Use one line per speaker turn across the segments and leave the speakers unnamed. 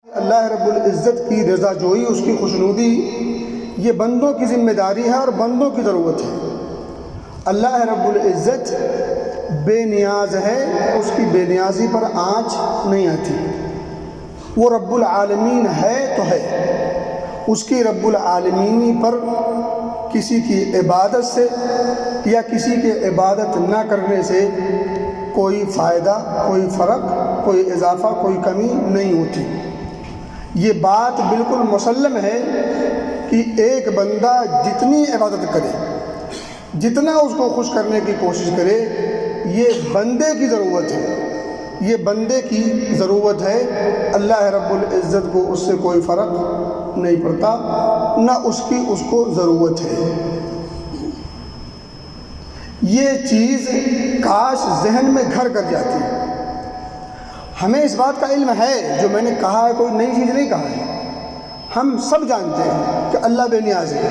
اللہ رب العزت کی رضا جوئی، اس کی خوشنودی، یہ بندوں کی ذمہ داری ہے اور بندوں کی ضرورت ہے۔ اللہ رب العزت بے نیاز ہے، اس کی بے نیازی پر آنچ نہیں آتی۔ وہ رب العالمین ہے تو ہے، اس کی رب العالمینی پر کسی کی عبادت سے یا کسی کے عبادت نہ کرنے سے کوئی فائدہ، کوئی فرق، کوئی اضافہ، کوئی کمی نہیں ہوتی۔ یہ بات بالکل مسلم ہے کہ ایک بندہ جتنی عبادت کرے، جتنا اس کو خوش کرنے کی کوشش کرے، یہ بندے کی ضرورت ہے، یہ بندے کی ضرورت ہے۔ اللہ رب العزت کو اس سے کوئی فرق نہیں پڑتا، نہ اس کی اس کو ضرورت ہے۔ یہ چیز کاش ذہن میں گھر کر جاتی۔ ہمیں اس بات کا علم ہے، جو میں نے کہا ہے کوئی نئی چیز نہیں کہا ہے، ہم سب جانتے ہیں کہ اللہ بے نیاز ہے،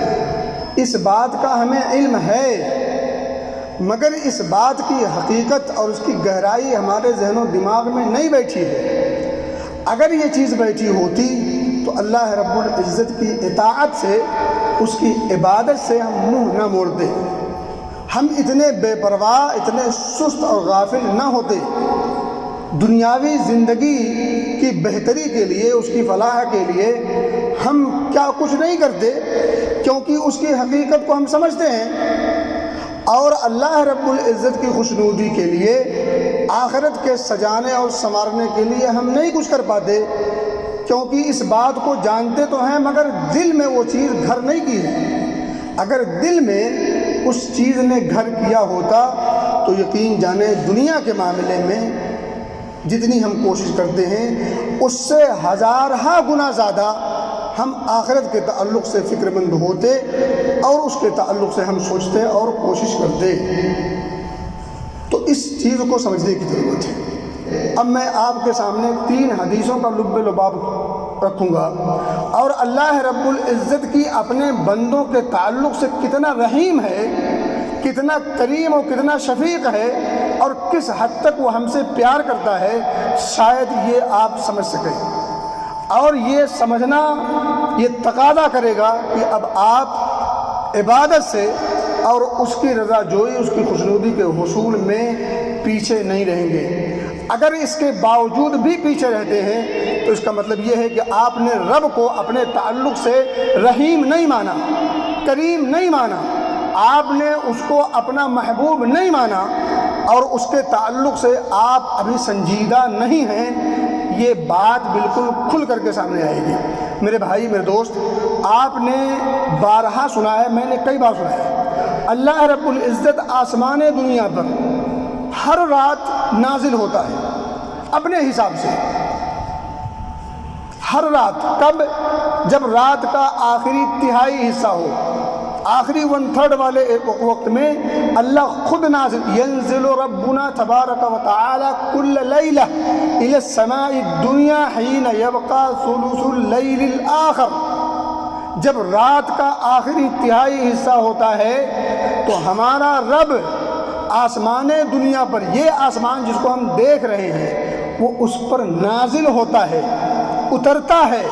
اس بات کا ہمیں علم ہے، مگر اس بات کی حقیقت اور اس کی گہرائی ہمارے ذہن و دماغ میں نہیں بیٹھی ہے۔ اگر یہ چیز بیٹھی ہوتی تو اللہ رب العزت کی اطاعت سے، اس کی عبادت سے ہم منہ نہ موڑتے، ہم اتنے بے پرواہ، اتنے سست اور غافل نہ ہوتے۔ دنیاوی زندگی کی بہتری کے لیے، اس کی فلاح کے لیے ہم کیا کچھ نہیں کرتے، کیونکہ اس کی حقیقت کو ہم سمجھتے ہیں، اور اللہ رب العزت کی خوشنودی کے لیے، آخرت کے سجانے اور سنوارنے کے لیے ہم نہیں کچھ کر پاتے، کیونکہ اس بات کو جانتے تو ہیں مگر دل میں وہ چیز گھر نہیں کی ہے۔ اگر دل میں اس چیز نے گھر کیا ہوتا تو یقین جانے دنیا کے معاملے میں جتنی ہم کوشش کرتے ہیں، اس سے ہزارہا گنا زیادہ ہم آخرت کے تعلق سے فکر مند ہوتے، اور اس کے تعلق سے ہم سوچتے اور کوشش کرتے۔ تو اس چیز کو سمجھنے کی ضرورت ہے۔ اب میں آپ کے سامنے 3 حدیثوں کا لب لباب رکھوں گا، اور اللہ رب العزت کی اپنے بندوں کے تعلق سے کتنا رحیم ہے، کتنا کریم اور کتنا شفیق ہے، اور کس حد تک وہ ہم سے پیار کرتا ہے، شاید یہ آپ سمجھ سکیں۔ اور یہ سمجھنا یہ تقاضا کرے گا کہ اب آپ عبادت سے اور اس کی رضا جوئی، اس کی خوشنودی کے حصول میں پیچھے نہیں رہیں گے۔ اگر اس کے باوجود بھی پیچھے رہتے ہیں تو اس کا مطلب یہ ہے کہ آپ نے رب کو اپنے تعلق سے رحیم نہیں مانا، کریم نہیں مانا، آپ نے اس کو اپنا محبوب نہیں مانا، اور اس کے تعلق سے آپ ابھی سنجیدہ نہیں ہیں۔ یہ بات بالکل کھل کر کے سامنے آئے گی۔ میرے بھائی، میرے دوست، آپ نے بارہا سنا ہے، میں نے کئی بار سنا ہے، اللہ رب العزت آسمان دنیا پر ہر رات نازل ہوتا ہے اپنے حساب سے۔ ہر رات، کب؟ جب رات کا آخری تہائی حصہ ہو، آخری 1/3 والے وقت میں اللہ خود نازل، ینزل ربنا تبارک و تعالی کل لیلہ الی السماء الدنیا حین یبقى ثلث اللیل الآخر۔ جب رات کا آخری تہائی حصہ ہوتا ہے تو ہمارا رب آسمان دنیا پر، یہ آسمان جس کو ہم دیکھ رہے ہیں، وہ اس پر نازل ہوتا ہے، اترتا ہے۔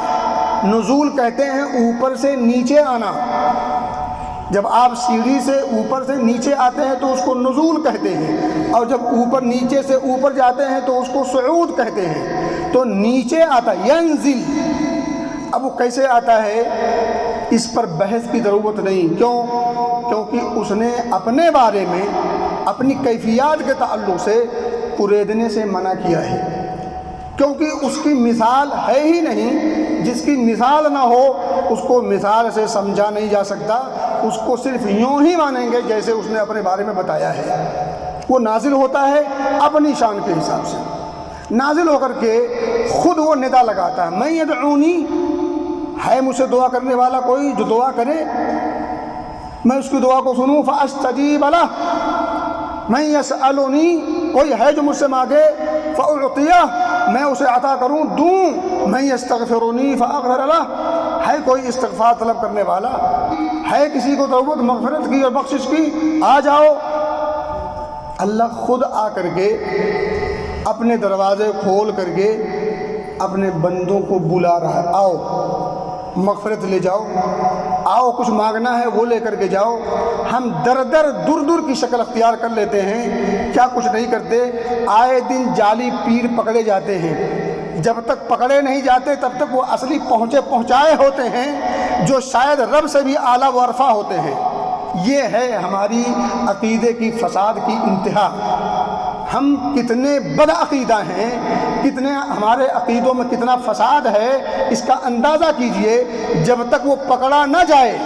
نزول کہتے ہیں اوپر سے نیچے آنا۔ جب آپ سیڑھی سے اوپر سے نیچے آتے ہیں تو اس کو نزول کہتے ہیں، اور جب اوپر نیچے سے اوپر جاتے ہیں تو اس کو صعود کہتے ہیں۔ تو نیچے آتا ینزل، اب وہ کیسے آتا ہے اس پر بحث کی ضرورت نہیں۔ کیوں؟ کیونکہ اس نے اپنے بارے میں اپنی کیفیات کے تعلق سے قریدنے سے منع کیا ہے، کیونکہ اس کی مثال ہے ہی نہیں۔ جس کی مثال نہ ہو اس کو مثال سے سمجھا نہیں جا سکتا، اس کو صرف یوں ہی مانیں گے جیسے اس نے اپنے بارے میں بتایا ہے۔ وہ نازل ہوتا ہے اپنی شان کے حساب سے، نازل ہو کر کے خود وہ ندا لگاتا ہے، میں یدعونی، ہے مجھ سے دعا کرنے والا کوئی جو دعا کرے، میں اس کی دعا کو سنوں، فاستجیب لہ، میں یسألنی، کوئی ہے جو مجھ سے مانگے، فاعطیہ، میں اسے عطا کروں، دوں، میں یستغفرنی فاغفر لہ، ہے کوئی استغفار طلب کرنے والا، ہے کسی کو ضرورت مغفرت کی اور بخشش کی، آ جاؤ۔ اللہ خود آ کر کے اپنے دروازے کھول کر کے اپنے بندوں کو بلا رہا ہے، آؤ مغفرت لے جاؤ، آؤ کچھ مانگنا ہے وہ لے کر کے جاؤ۔ ہم در دور کی شکل اختیار کر لیتے ہیں، کیا کچھ نہیں کرتے۔ آئے دن جعلی پیر پکڑے جاتے ہیں، جب تک پکڑے نہیں جاتے تب تک وہ اصلی پہنچائے ہوتے ہیں، جو شاید رب سے بھی اعلیٰ و ارفع ہوتے ہیں۔ یہ ہے ہماری عقیدے کی فساد کی انتہا۔ ہم کتنے بد عقیدہ ہیں، کتنے ہمارے عقیدوں میں کتنا فساد ہے، اس کا اندازہ کیجئے۔ جب تک وہ پکڑا نہ جائے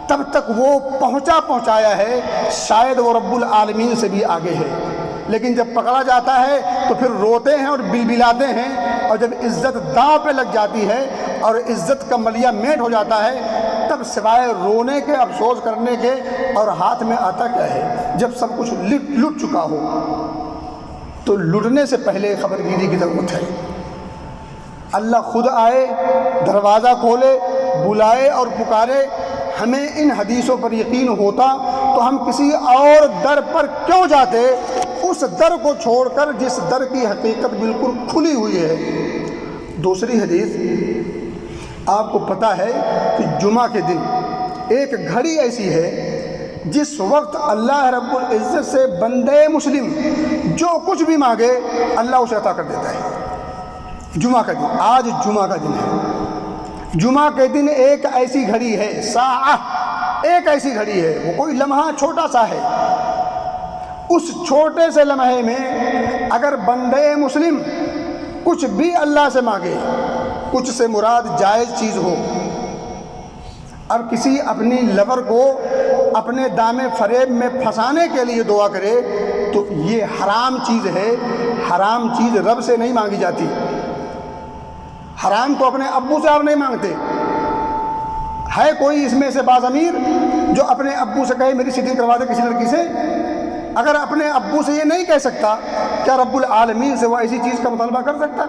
تب تک وہ پہنچایا ہے، شاید وہ رب العالمین سے بھی آگے ہے۔ لیکن جب پکڑا جاتا ہے تو پھر روتے ہیں اور بلبلاتے ہیں، اور جب عزت داؤ پہ لگ جاتی ہے اور عزت کا ملیہ میٹ ہو جاتا ہے، تب سوائے رونے کے، افسوس کرنے کے، اور ہاتھ میں آتا کیا ہے؟ جب سب کچھ لٹ چکا ہو تو لٹنے سے پہلے خبرگیری کی ضرورت ہے۔ اللہ خود آئے، دروازہ کھولے، بلائے اور پکارے۔ ہمیں ان حدیثوں پر یقین ہوتا تو ہم کسی اور در پر کیوں جاتے، اس در کو چھوڑ کر جس در کی حقیقت بالکل کھلی ہوئی ہے۔ دوسری حدیث، آپ کو پتہ ہے کہ جمعہ کے دن ایک گھڑی ایسی ہے جس وقت اللہ رب العزت سے بندے مسلم جو کچھ بھی مانگے اللہ اسے عطا کر دیتا ہے۔ جمعہ کا دن، آج جمعہ کا دن ہے۔ جمعہ کے دن ایک ایسی گھڑی ہے، ساعہ، ایک ایسی گھڑی ہے، وہ کوئی لمحہ چھوٹا سا ہے۔ اس چھوٹے سے لمحے میں اگر بندے مسلم کچھ بھی اللہ سے مانگے، کچھ سے مراد جائز چیز ہو، اب کسی اپنی لور کو اپنے دام فریب میں پھنسانے کے لیے دعا کرے تو یہ حرام چیز ہے۔ حرام چیز رب سے نہیں مانگی جاتی۔ حرام تو اپنے ابو سے آپ نہیں مانگتے۔ ہے کوئی اس میں سے باز امیر جو اپنے ابو سے کہے میری شادی کروا دے کسی لڑکی سے؟ اگر اپنے ابو سے یہ نہیں کہہ سکتا، کیا رب العالمین سے وہ ایسی چیز کا مطالبہ کر سکتا،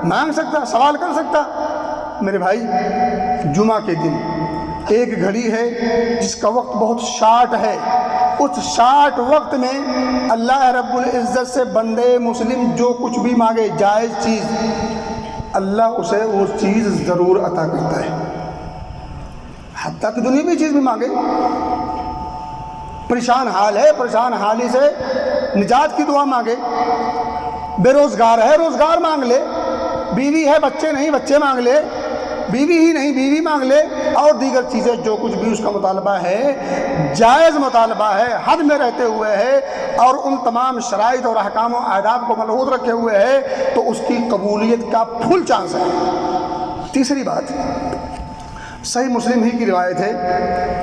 مانگ سکتا، سوال کر سکتا؟ میرے بھائی، جمعہ کے دن ایک گھڑی ہے جس کا وقت بہت شارٹ ہے۔ اس شارٹ وقت میں اللہ رب العزت سے بندے مسلم جو کچھ بھی مانگے جائز چیز، اللہ اسے وہ چیز ضرور عطا کرتا ہے۔ حتیٰ کہ دنیاوی چیز بھی مانگے، پریشان حال ہے، پریشان حالی سے نجات کی دعا مانگے، بے روزگار ہے روزگار مانگ لے، بیوی ہے بچے نہیں بچے مانگ لے، بیوی ہی نہیں بیوی مانگ لے، اور دیگر چیزیں جو کچھ بھی اس کا مطالبہ ہے جائز مطالبہ ہے، حد میں رہتے ہوئے ہے، اور ان تمام شرائط اور احکام و آداب کو ملحوظ رکھے ہوئے ہے، تو اس کی قبولیت کا فل چانس ہے۔ تیسری بات، صحیح مسلم ہی کی روایت ہے،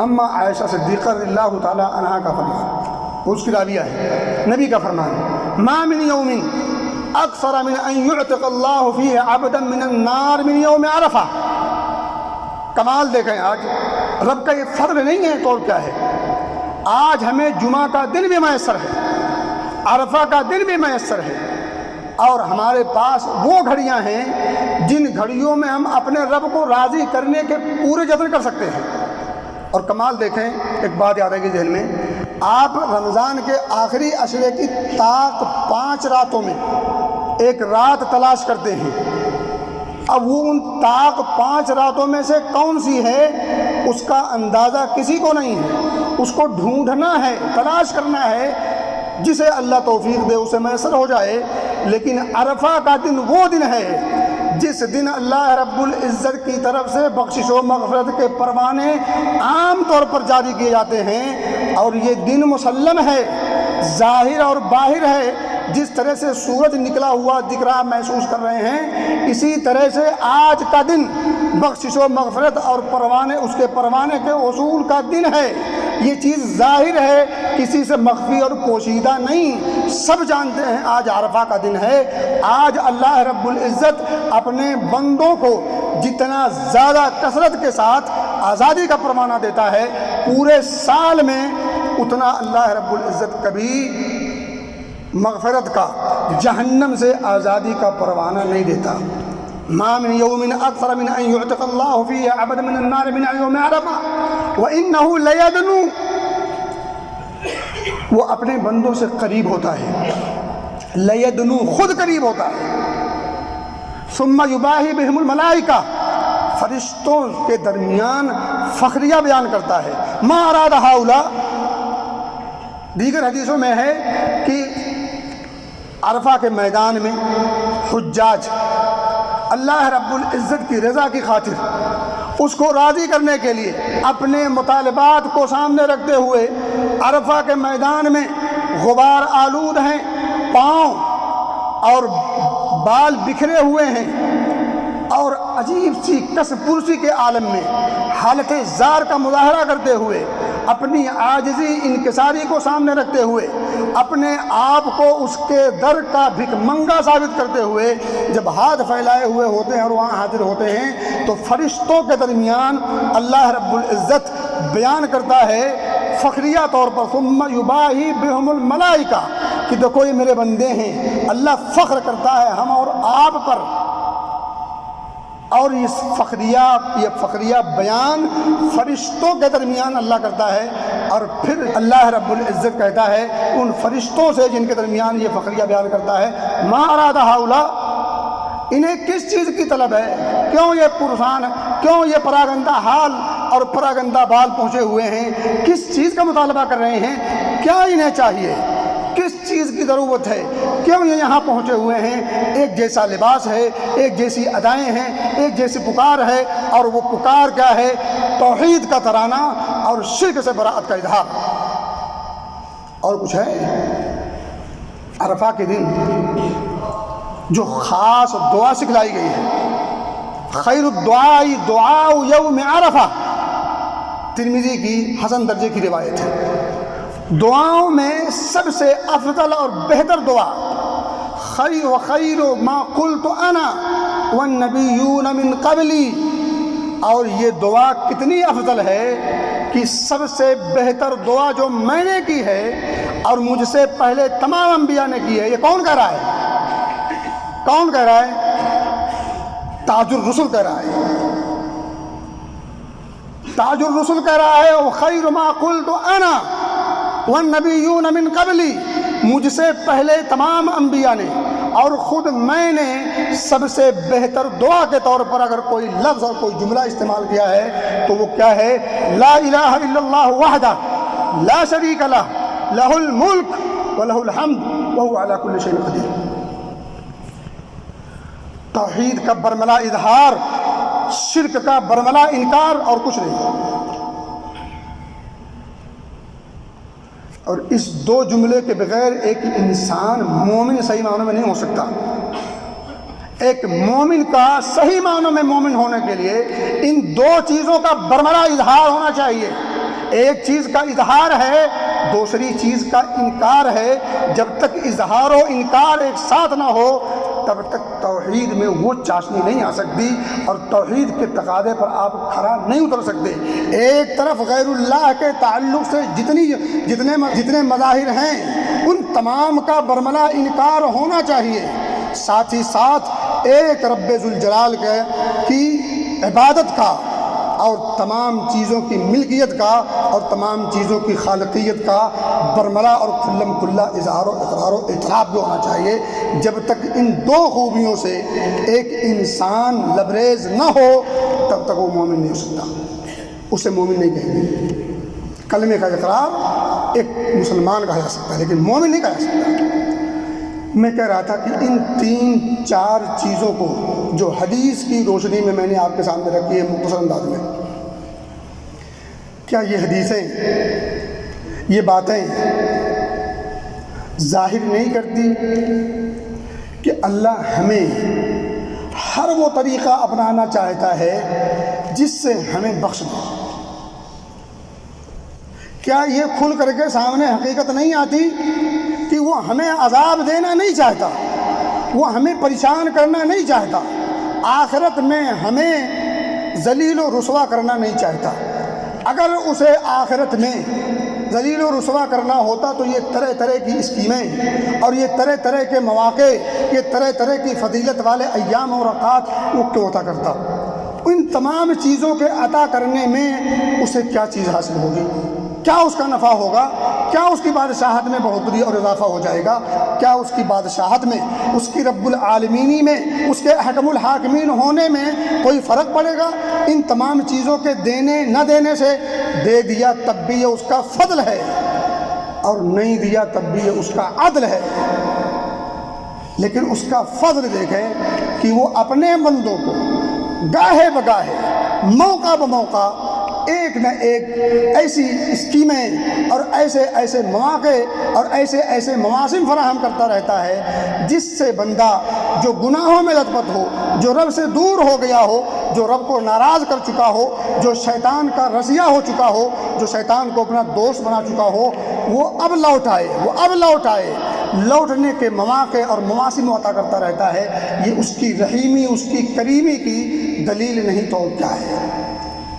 اما عائشہ صدیقہ رضی اللہ تعالیٰ عنہا کا فرمان، اس کی راویہ ہے، نبی کا فرمان، ما من یوم اکثر من ان یعتق اللہ فیہ عبدا من النار من یوم عرفہ۔ کمال دیکھیں، آج رب کا یہ فضل نہیں ہے تو اور کیا ہے؟ آج ہمیں جمعہ کا دن بھی میسر ہے، عرفہ کا دن بھی میسر ہے، اور ہمارے پاس وہ گھڑیاں ہیں جن گھڑیوں میں ہم اپنے رب کو راضی کرنے کے پورے جتن کر سکتے ہیں۔ اور کمال دیکھیں، ایک بات یاد آئے گی ذہن میں، آپ رمضان کے آخری عشرے کی طاق 5 راتوں میں ایک رات تلاش کرتے ہیں، اب وہ ان طاق 5 راتوں میں سے کون سی ہے اس کا اندازہ کسی کو نہیں ہے، اس کو ڈھونڈنا ہے، تلاش کرنا ہے، جسے اللہ توفیق دے اسے میسر ہو جائے۔ لیکن عرفہ کا دن وہ دن ہے جس دن اللہ رب العزت کی طرف سے بخشش و مغفرت کے پروانے عام طور پر جاری کیے جاتے ہیں، اور یہ دن مسلم ہے، ظاہر اور باہر ہے۔ جس طرح سے سورج نکلا ہوا دکھ رہا محسوس کر رہے ہیں، اسی طرح سے آج کا دن بخشش و مغفرت اور پروانے اس کے پروانے کے حصول کا دن ہے۔ یہ چیز ظاہر ہے، کسی سے مخفی اور پوشیدہ نہیں، سب جانتے ہیں آج عرفہ کا دن ہے۔ آج اللہ رب العزت اپنے بندوں کو جتنا زیادہ کثرت کے ساتھ آزادی کا پروانہ دیتا ہے، پورے سال میں اتنا اللہ رب العزت کبھی مغفرت کا، جہنم سے آزادی کا پروانہ نہیں دیتا۔ ما من یوم اکثر من ان یعتق اللہ فیہ عبدا من النار من یوم عرفہ وانہ لیدنو، وہ اپنے بندوں سے قریب ہوتا ہے، لیدنو خود قریب ہوتا ہے، ثم یباہی بہم الملائکہ، فرشتوں کے درمیان فخریہ بیان کرتا ہے۔ ما اراد ہؤلاء، دیگر حدیثوں میں ہے کہ عرفہ کے میدان میں حجاج اللہ رب العزت کی رضا کی خاطر اس کو راضی کرنے کے لیے اپنے مطالبات کو سامنے رکھتے ہوئے عرفہ کے میدان میں غبار آلود ہیں، پاؤں اور بال بکھرے ہوئے ہیں، اور عجیب سی کس پرسی کے عالم میں حالت زار کا مظاہرہ کرتے ہوئے، اپنی عاجزی انکساری کو سامنے رکھتے ہوئے، اپنے آپ کو اس کے در کا بھک منگا ثابت کرتے ہوئے جب ہاتھ پھیلائے ہوئے ہوتے ہیں اور وہاں حاضر ہوتے ہیں تو فرشتوں کے درمیان اللہ رب العزت بیان کرتا ہے فخریہ طور پر، ثم یباہی بہم الملائکہ، کہ دیکھو یہ میرے بندے ہیں، اللہ فخر کرتا ہے ہم اور آپ پر۔ اور یہ فخریہ بیان فرشتوں کے درمیان اللہ کرتا ہے، اور پھر اللہ رب العزت کہتا ہے ان فرشتوں سے جن کے درمیان یہ فخریہ بیان کرتا ہے، ما اراد ہؤلاء، انہیں کس چیز کی طلب ہے، کیوں یہ پرسان، کیوں یہ پراگندہ حال اور پراگندہ بال پہنچے ہوئے ہیں، کس چیز کا مطالبہ کر رہے ہیں، کیا انہیں چاہیے، کس چیز کی ضرورت ہے، کیوں یہ یہاں پہنچے ہوئے ہیں؟ ایک جیسا لباس ہے، ایک جیسی ادائیں ہیں، ایک جیسی پکار ہے، اور وہ پکار کیا ہے؟ توحید کا ترانہ اور شرک سے براءت کا اظہار۔ اور کچھ ہے؟ عرفہ کے دن جو خاص دعا سکھلائی گئی ہے، خیر الدعاء دعاء یوم عرفہ، ترمذی کی حسن درجے کی روایت ہے۔ دعاؤں میں سب سے افضل اور بہتر دعا خیر ما قلت انا والنبیون من قبلی، اور یہ دعا کتنی افضل ہے کہ سب سے بہتر دعا جو میں نے کی ہے اور مجھ سے پہلے تمام انبیاء نے کی ہے۔ یہ کون کہہ رہا ہے؟ کون کہہ رہا ہے؟ تاج الرسل کہہ رہا ہے۔ تاج الرسل کہہ رہا ہے خیر ما قلت انا والنبیون من قبلی، مجھ سے پہلے تمام انبیاء نے اور خود میں نے سب سے بہتر دعا کے طور پر اگر کوئی لفظ اور کوئی جملہ استعمال کیا ہے تو وہ کیا ہے؟ لا الہ الا اللہ وحدہ لا شریک لہ لہ الملک ولہ الحمد وہو علی کل شیء قدیر۔ توحید کا برملا اظہار، شرک کا برملا انکار، اور کچھ نہیں۔ اور اس دو جملے کے بغیر ایک انسان مومن صحیح معنوں میں نہیں ہو سکتا۔ ایک مومن کا صحیح معنوں میں مومن ہونے کے لیے ان دو چیزوں کا برملا اظہار ہونا چاہیے۔ ایک چیز کا اظہار ہے، دوسری چیز کا انکار ہے۔ جب تک اظہار و انکار ایک ساتھ نہ ہو تب تک توحید میں وہ چاشنی نہیں آ سکتی، اور توحید کے تقاضے پر آپ کھڑا نہیں اتر سکتے۔ ایک طرف غیر اللہ کے تعلق سے جتنے مظاہر ہیں ان تمام کا برملا انکار ہونا چاہیے، ساتھ ہی ساتھ ایک رب ذوالجلال کی عبادت کا اور تمام چیزوں کی ملکیت کا اور تمام چیزوں کی خالقیت کا برملا اور کھلم کھلا اظہار و اقرار و اعتراف بھی ہونا چاہیے۔ جب تک ان دو خوبیوں سے ایک انسان لبریز نہ ہو تب تک وہ مومن نہیں ہو سکتا، اسے مومن نہیں کہیں گے۔ کلمے کا اقرار ایک مسلمان کہا جا سکتا ہے لیکن مومن نہیں کہا جا سکتا۔ میں کہہ رہا تھا کہ ان 3-4 چیزوں کو جو حدیث کی روشنی میں میں نے آپ کے سامنے رکھی ہے مختصر انداز میں، کیا یہ حدیثیں، یہ باتیں ظاہر نہیں کرتی کہ اللہ ہمیں ہر وہ طریقہ اپنانا چاہتا ہے جس سے ہمیں بخش دے؟ کیا یہ کھل کر کے سامنے حقیقت نہیں آتی کہ وہ ہمیں عذاب دینا نہیں چاہتا، وہ ہمیں پریشان کرنا نہیں چاہتا، آخرت میں ہمیں ذلیل و رسوا کرنا نہیں چاہتا؟ اگر اسے آخرت میں ذلیل و رسوا کرنا ہوتا تو یہ طرح طرح کی اسکیمیں اور یہ طرح طرح کے مواقع، یہ طرح طرح کی فضیلت والے ایام اور اوقات وہ کیوں عطا کرتا؟ ان تمام چیزوں کے عطا کرنے میں اسے کیا چیز حاصل ہوگی؟ کیا اس کا نفع ہوگا؟ کیا اس کی بادشاہت میں بڑھوتری اور اضافہ ہو جائے گا؟ کیا اس کی بادشاہت میں، اس کی رب العالمینی میں، اس کے احکم الحاکمین ہونے میں کوئی فرق پڑے گا؟ ان تمام چیزوں کے دینے نہ دینے سے، دے دیا تب بھی یہ اس کا فضل ہے، اور نہیں دیا تب بھی یہ اس کا عدل ہے۔ لیکن اس کا فضل دیکھیں کہ وہ اپنے بندوں کو گاہے بگاہے، موقع بموقع ایک نہ ایک ایسی اسکیمیں اور ایسے مواقع اور ایسے مواسم فراہم کرتا رہتا ہے جس سے بندہ جو گناہوں میں لت پت ہو، جو رب سے دور ہو گیا ہو، جو رب کو ناراض کر چکا ہو، جو شیطان کا رضیہ ہو چکا ہو، جو شیطان کو اپنا دوست بنا چکا ہو، وہ اب لوٹ آئے۔ لوٹنے کے مواقع اور مواسم عطا کرتا رہتا ہے۔ یہ اس کی رحیمی، اس کی کریمی کی دلیل نہیں تو کیا ہے؟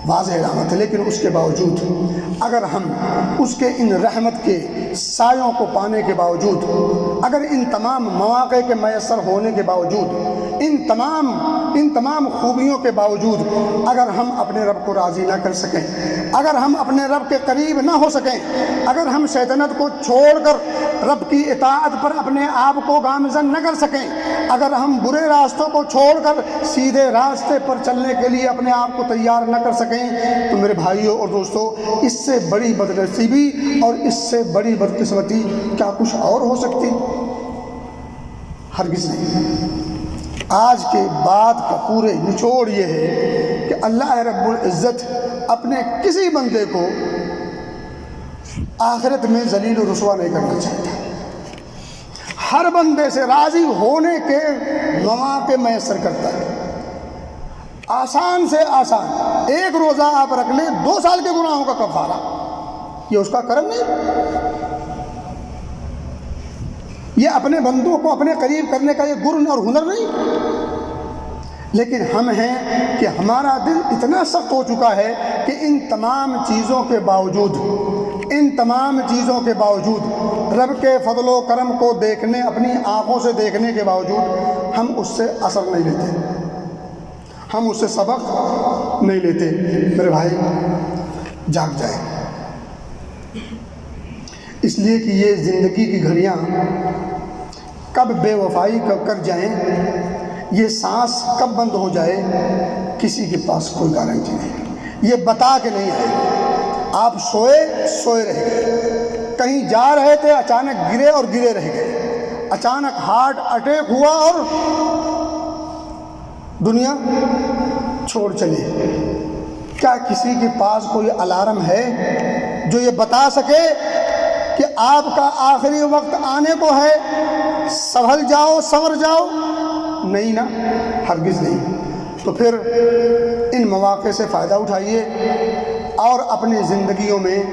واضح علامت ہے۔ لیکن اس کے باوجود اگر ہم اس کے ان رحمت کے سایوں کو پانے کے باوجود، اگر ان تمام مواقع کے میسر ہونے کے باوجود، ان تمام خوبیوں کے باوجود اگر ہم اپنے رب کو راضی نہ کر سکیں، اگر ہم اپنے رب کے قریب نہ ہو سکیں، اگر ہم شیطنت کو چھوڑ کر رب کی اطاعت پر اپنے آپ کو گامزن نہ کر سکیں، اگر ہم برے راستوں کو چھوڑ کر سیدھے راستے پر چلنے کے لیے اپنے آپ کو تیار نہ کر سکیں، تو میرے بھائیوں اور دوستوں، اس سے بڑی بدنصیبی اور اس سے بڑی بدقسمتی کیا کچھ اور ہو سکتی؟ ہرگز نہیں۔ آج کے بات کا پورے نچوڑ یہ ہے کہ اللہ رب العزت اپنے کسی بندے کو آخرت میں ذلیل و رسوا نہیں کرنا چاہتا، ہر بندے سے راضی ہونے کے مواقع میسر کرتا ہے۔ آسان سے آسان ایک روزہ آپ رکھ لیں، 2 سال کے گناہوں کا کفارہ، یہ اس کا کرم نہیں؟ یہ اپنے بندوں کو اپنے قریب کرنے کا یہ گرن اور ہنر نہیں؟ لیکن ہم ہیں کہ ہمارا دل اتنا سخت ہو چکا ہے کہ ان تمام چیزوں کے باوجود رب کے فضل و کرم کو دیکھنے، اپنی آنکھوں سے دیکھنے کے باوجود ہم اس سے اثر نہیں لیتے، ہم اس سے سبق نہیں لیتے۔ میرے بھائی جاگ جائیں، اس لیے کہ یہ زندگی کی گھڑیاں کب بے وفائی کر جائیں، یہ سانس کب بند ہو جائے، کسی کے پاس کوئی گارنٹی نہیں، یہ بتا کے نہیں آئے گی۔ آپ سوئے رہ گئے، کہیں جا رہے تھے، اچانک گرے رہ گئے، اچانک ہارٹ اٹیک ہوا اور دنیا چھوڑ چلے۔ کیا کسی کے پاس کوئی الارم ہے جو یہ بتا سکے کہ آپ کا آخری وقت آنے کو ہے، سنبھل جاؤ، سنور جاؤ؟ نہیں نا، ہرگز نہیں۔ تو پھر ان مواقع سے فائدہ اٹھائیے اور اپنی زندگیوں میں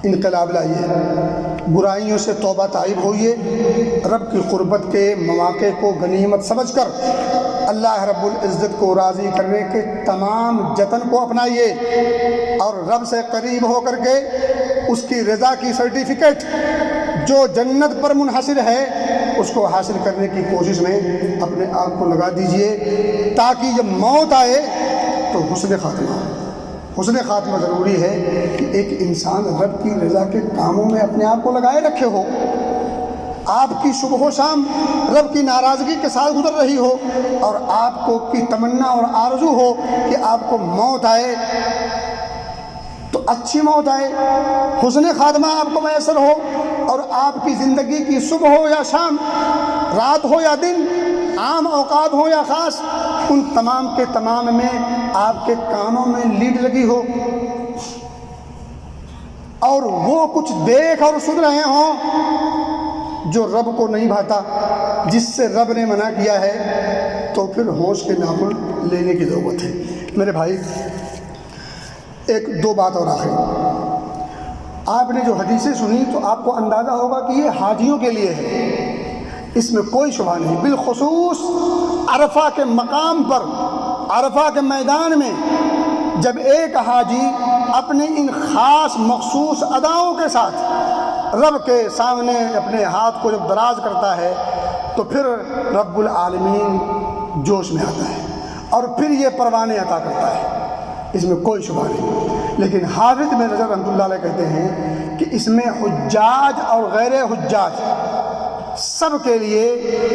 انقلاب لائیے، برائیوں سے توبہ طائب ہوئیے، رب کی قربت کے مواقع کو غنیمت سمجھ کر اللہ رب العزت کو راضی کرنے کے تمام جتن کو اپنائیے، اور رب سے قریب ہو کر کے اس کی رضا کی سرٹیفکیٹ جو جنت پر منحصر ہے اس کو حاصل کرنے کی کوشش میں اپنے آپ کو لگا دیجئے، تاکہ جب موت آئے تو حسن خاتمہ ضروری ہے کہ ایک انسان رب کی رضا کے کاموں میں اپنے آپ کو لگائے رکھے ہو، آپ کی صبح و شام رب کی ناراضگی کے ساتھ گزر رہی ہو، اور آپ کو کی تمنا اور آرزو ہو کہ آپ کو موت آئے تو اچھی موت آئے، حسن خاتمہ آپ کو میسر ہو، اور آپ کی زندگی کی صبح ہو یا شام، رات ہو یا دن، عام اوقات ہو یا خاص، ان تمام کے تمام میں آپ کے کاموں میں لیڈ لگی ہو، اور وہ کچھ دیکھ اور سن رہے ہوں جو رب کو نہیں بھاتا، جس سے رب نے منع کیا ہے، تو پھر ہوش کے ناخن لینے کی ضرورت ہے۔ میرے بھائی، ایک دو بات اور آخری، آپ نے جو حدیثیں سنی تو آپ کو اندازہ ہوگا کہ یہ حاجیوں کے لیے ہے، اس میں کوئی شبہ نہیں۔ بالخصوص عرفہ کے مقام پر، عرفہ کے میدان میں جب ایک حاجی اپنے ان خاص مخصوص اداؤں کے ساتھ رب کے سامنے اپنے ہاتھ کو جب دراز کرتا ہے تو پھر رب العالمین جوش میں آتا ہے اور پھر یہ پروانے عطا کرتا ہے، اس میں کوئی شبہ نہیں۔ لیکن حافظ ابن رجب رحمۃ اللہ علیہ کہتے ہیں کہ اس میں حجاج اور غیر حجاج سب کے لیے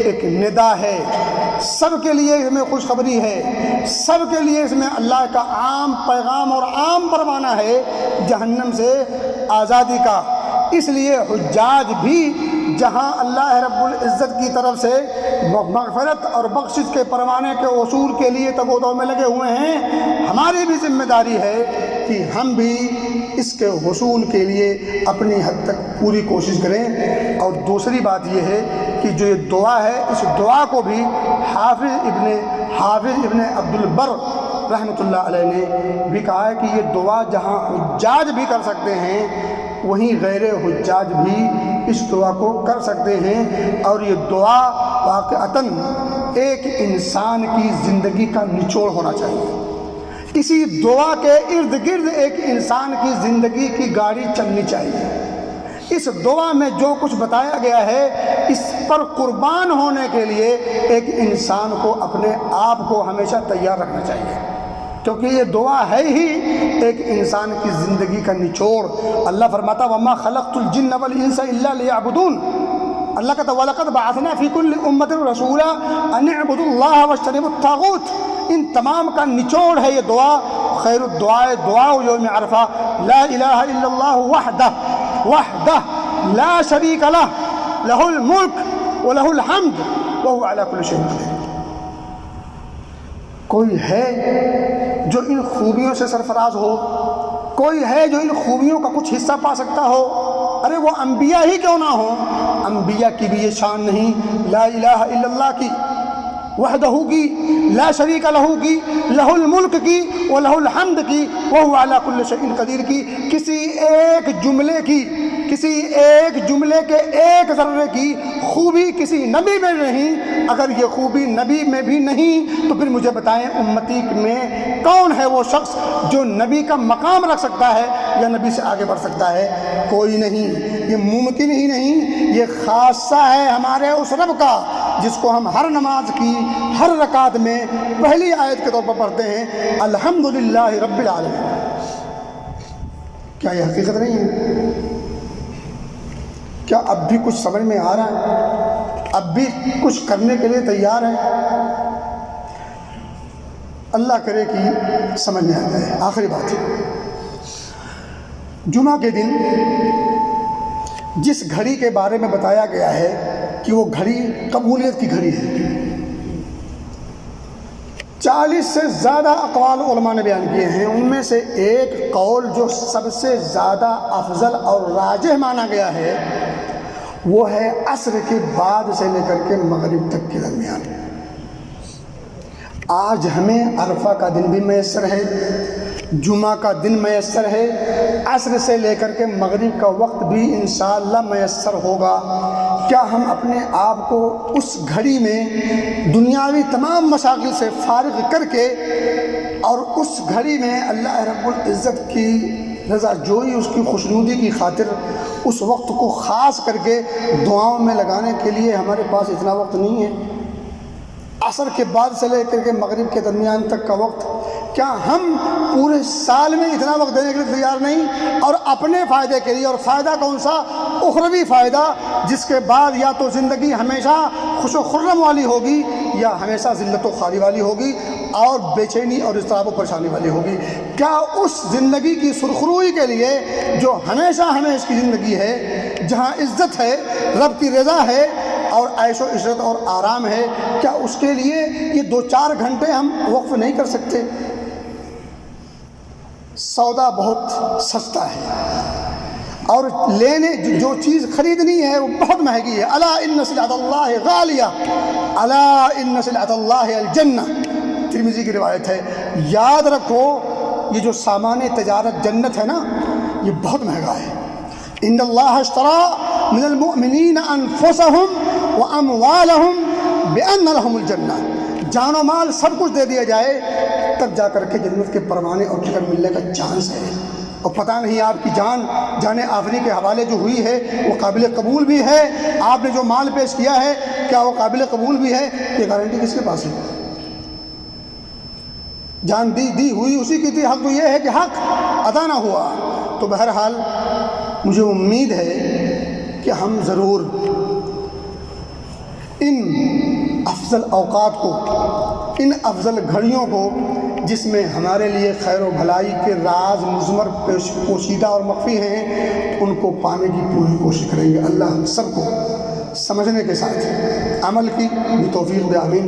ایک ندا ہے، سب کے لیے اس میں خوشخبری ہے، سب کے لیے اس میں اللہ کا عام پیغام اور عام پروانہ ہے جہنم سے آزادی کا۔ اس لیے حجاج بھی جہاں اللہ رب العزت کی طرف سے مغفرت اور بخشش کے پروانے کے وصول کے لیے تگ و دو میں لگے ہوئے ہیں، ہماری بھی ذمہ داری ہے کہ ہم بھی اس کے حصول کے لیے اپنی حد تک پوری کوشش کریں۔ اور دوسری بات یہ ہے کہ جو یہ دعا ہے، اس دعا کو بھی حافظ ابن عبد البر رحمۃ اللہ علیہ نے بھی کہا ہے کہ یہ دعا جہاں حجاج بھی کر سکتے ہیں وہیں غیر حجاج بھی اس دعا کو کر سکتے ہیں۔ اور یہ دعا واقعتاً ایک انسان کی زندگی کا نچوڑ ہونا چاہیے۔ اسی دعا کے ارد گرد ایک انسان کی زندگی کی گاڑی چلنی چاہیے۔ اس دعا میں جو کچھ بتایا گیا ہے اس پر قربان ہونے کے لیے ایک انسان کو اپنے آپ کو ہمیشہ تیار رکھنا چاہیے، کیونکہ یہ دعا ہے ہی ایک انسان کی زندگی کا نچوڑ۔ اللہ فرماتا وَمَا خَلَقْتُ الْجِنَّ وَالْإِنسَ إِلَّا لِيَعْبُدُونَ۔ اللہ کہتا وَلَقَدْ بَعَثْنَا فِي كُلِّ أُمَّةٍ رَسُولًا أَنِ اعْبُدُوا اللَّهَ وَاجْتَنِبُوا الطَّاغُوتَ۔ ان تمام کا نچوڑ ہے یہ دعا، خیر الدعاء دعاء یوم عرفہ، لا الہ الا اللہ وحدہ لا شریک لہ لہ الملک ولہ الحمد وہو علی کل شیء قدیر۔ کوئی ہے جو ان خوبیوں سے سرفراز ہو؟ کوئی ہے جو ان خوبیوں کا کچھ حصہ پا سکتا ہو؟ ارے وہ انبیاء ہی کیوں نہ ہوں، انبیاء کی بھی یہ شان نہیں لا الہ الا اللہ کی، وحدہ کی، لا شریک لہ کی، لہ الملک کی ولہ الحمد کی وہو علی کل شیء قدیر کی۔ کسی ایک جملے کے ایک ذرے کی خوبی کسی نبی میں نہیں۔ اگر یہ خوبی نبی میں بھی نہیں تو پھر مجھے بتائیں امتی میں کون ہے وہ شخص جو نبی کا مقام رکھ سکتا ہے یا نبی سے آگے بڑھ سکتا ہے؟ کوئی نہیں، یہ ممکن ہی نہیں۔ یہ خاصہ ہے ہمارے اس رب کا جس کو ہم ہر نماز کی ہر رکعت میں پہلی آیت کے طور پر پڑھتے ہیں الحمدللہ رب العالمین۔ کیا یہ حقیقت نہیں ہے؟ کیا اب بھی کچھ سمجھ میں آ رہا ہے؟ اب بھی کچھ کرنے کے لیے تیار ہے؟ اللہ کرے کہ سمجھ میں آ جائے۔ آخری بات، جمعہ کے دن جس گھڑی کے بارے میں بتایا گیا ہے کہ وہ گھڑی قبولیت کی گھڑی ہے، 40 سے زیادہ اقوال علماء نے بیان کیے ہیں۔ ان میں سے ایک قول جو سب سے زیادہ افضل اور راجح مانا گیا ہے وہ ہے عصر کے بعد سے لے کر کے مغرب تک کے درمیان۔ آج ہمیں عرفہ کا دن بھی میسر ہے، جمعہ کا دن میسر ہے، عصر سے لے کر کے مغرب کا وقت بھی انشاءاللہ میسر ہوگا۔ کیا ہم اپنے آپ کو اس گھڑی میں دنیاوی تمام مشاغل سے فارغ کر کے اور اس گھڑی میں اللہ رب العزت کی رضا جوئی، اس کی خوشنودی کی خاطر اس وقت کو خاص کر کے دعاؤں میں لگانے کے لیے ہمارے پاس اتنا وقت نہیں ہے؟ عصر کے بعد سے لے کر کے مغرب کے درمیان تک کا وقت، کیا ہم پورے سال میں اتنا وقت دینے کے لیے تیار نہیں؟ اور اپنے فائدے کے لیے، اور فائدہ کون سا؟ اخروی فائدہ، جس کے بعد یا تو زندگی ہمیشہ خوش و خرم والی ہوگی یا ہمیشہ ذلت و خواری والی ہوگی اور بے چینی اور اضطراب و پریشانی والی ہوگی۔ کیا اس زندگی کی سرخروئی کے لیے جو ہمیشہ ہمیش کی زندگی ہے، جہاں عزت ہے، رب کی رضا ہے اور عیش و عشرت اور آرام ہے، کیا اس کے لیے یہ 2-4 گھنٹے ہم وقف نہیں کر سکتے؟ سودا بہت سستا ہے اور لینے جو چیز خریدنی ہے وہ بہت مہنگی ہے۔ الا ان سلعۃ اللہ غالیہ، الا ان سلعۃ اللہ الجنہ، ترمذی کی روایت ہے۔ یاد رکھو یہ جو سامان تجارت جنت ہے نا، یہ بہت مہنگا ہے۔ ان اللہ اشتری من المؤمنین انفسهم واموالهم بان لهم الجنہ، جان و مال سب کچھ دے دیا جائے تب جا کر کے جنت کے پروانے اور ٹکٹ ملنے کا چانس ہے۔ اور پتہ نہیں آپ کی جان آفری کے حوالے جو ہوئی ہے وہ قابل قبول بھی ہے، آپ نے جو مال پیش کیا ہے کیا وہ قابل قبول بھی ہے؟ یہ گارنٹی کس کے پاس ہے؟ جان دی ہوئی اسی کی تھی، حق تو یہ ہے کہ حق ادا نہ ہوا۔ تو بہرحال مجھے امید ہے کہ ہم ضرور ان افضل اوقات کو، ان افضل گھڑیوں کو جس میں ہمارے لیے خیر و بھلائی کے راز مضمر پوشیدہ اور مخفی ہیں، ان کو پانے کی پوری کوشش کریں گے۔ اللہ ہم سب کو سمجھنے کے ساتھ عمل کی بھی توفیق دے، آمین۔